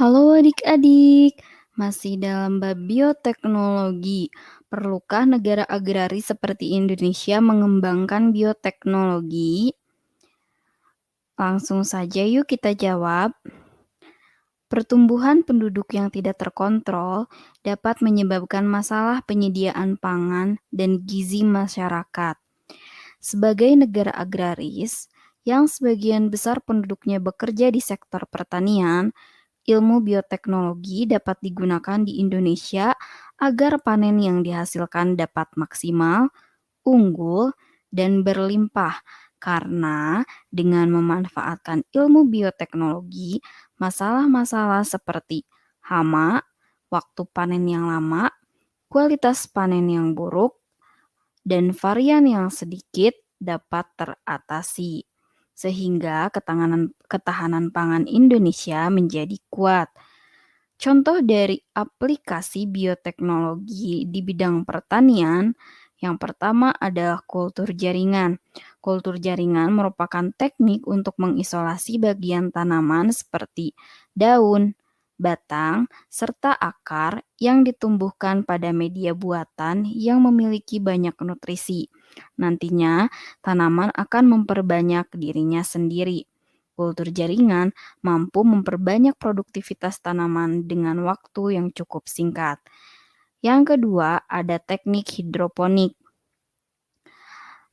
Halo adik-adik, masih dalam bab bioteknologi. Perlukah negara agraris seperti Indonesia mengembangkan bioteknologi? Langsung saja yuk kita jawab. Pertumbuhan penduduk yang tidak terkontrol dapat menyebabkan masalah penyediaan pangan dan gizi masyarakat. Sebagai negara agraris, yang sebagian besar penduduknya bekerja di sektor pertanian, ilmu bioteknologi dapat digunakan di Indonesia agar panen yang dihasilkan dapat maksimal, unggul, dan berlimpah. Karena dengan memanfaatkan ilmu bioteknologi, masalah-masalah seperti hama, waktu panen yang lama, kualitas panen yang buruk, dan varian yang sedikit dapat teratasi, sehingga ketahanan pangan Indonesia menjadi kuat. Contoh dari aplikasi bioteknologi di bidang pertanian, yang pertama adalah kultur jaringan. Kultur jaringan merupakan teknik untuk mengisolasi bagian tanaman seperti daun, batang, serta akar yang ditumbuhkan pada media buatan yang memiliki banyak nutrisi. Nantinya, tanaman akan memperbanyak dirinya sendiri. Kultur jaringan mampu memperbanyak produktivitas tanaman dengan waktu yang cukup singkat. Yang kedua, ada teknik hidroponik.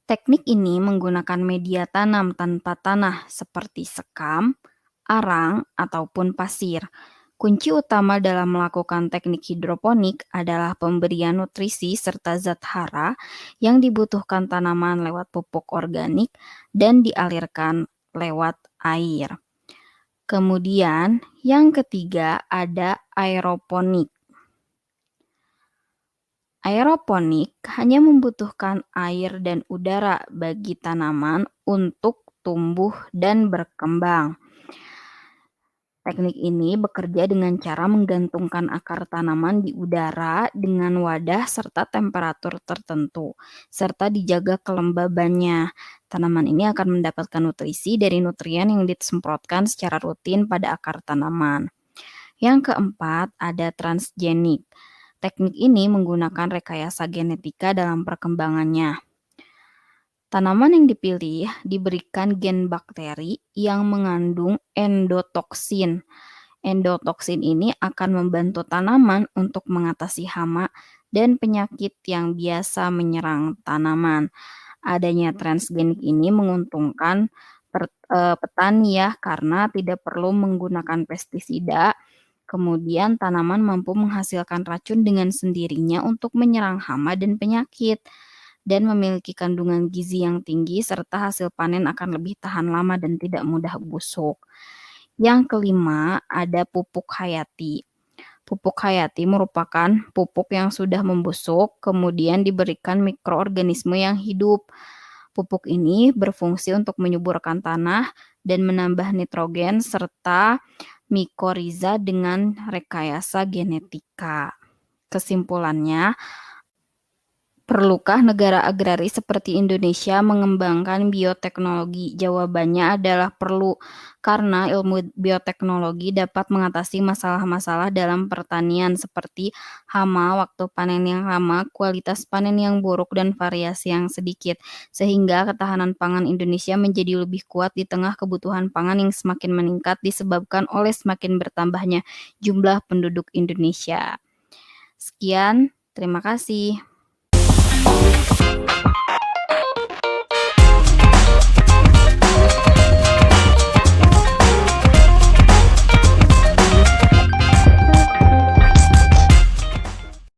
Teknik ini menggunakan media tanam tanpa tanah seperti sekam, arang, ataupun pasir. Kunci utama dalam melakukan teknik hidroponik adalah pemberian nutrisi serta zat hara yang dibutuhkan tanaman lewat pupuk organik dan dialirkan lewat air. Kemudian yang ketiga ada aeroponik. Aeroponik hanya membutuhkan air dan udara bagi tanaman untuk tumbuh dan berkembang. Teknik ini bekerja dengan cara menggantungkan akar tanaman di udara dengan wadah serta temperatur tertentu, serta dijaga kelembabannya. Tanaman ini akan mendapatkan nutrisi dari nutrien yang disemprotkan secara rutin pada akar tanaman. Yang keempat, ada transgenik. Teknik ini menggunakan rekayasa genetika dalam perkembangannya. Tanaman yang dipilih diberikan gen bakteri yang mengandung endotoksin. Endotoksin ini akan membantu tanaman untuk mengatasi hama dan penyakit yang biasa menyerang tanaman. Adanya transgenik ini menguntungkan petani ya, karena tidak perlu menggunakan pestisida. Kemudian tanaman mampu menghasilkan racun dengan sendirinya untuk menyerang hama dan penyakit, dan memiliki kandungan gizi yang tinggi serta hasil panen akan lebih tahan lama dan tidak mudah busuk. Yang kelima, ada pupuk hayati. Pupuk hayati merupakan pupuk yang sudah membusuk, kemudian diberikan mikroorganisme yang hidup. Pupuk ini berfungsi untuk menyuburkan tanah dan menambah nitrogen serta mikoriza dengan rekayasa genetika. Kesimpulannya, perlukah negara agraris seperti Indonesia mengembangkan bioteknologi? Jawabannya adalah perlu, karena ilmu bioteknologi dapat mengatasi masalah-masalah dalam pertanian seperti hama, waktu panen yang lama, kualitas panen yang buruk, dan variasi yang sedikit, sehingga ketahanan pangan Indonesia menjadi lebih kuat di tengah kebutuhan pangan yang semakin meningkat disebabkan oleh semakin bertambahnya jumlah penduduk Indonesia. Sekian, terima kasih.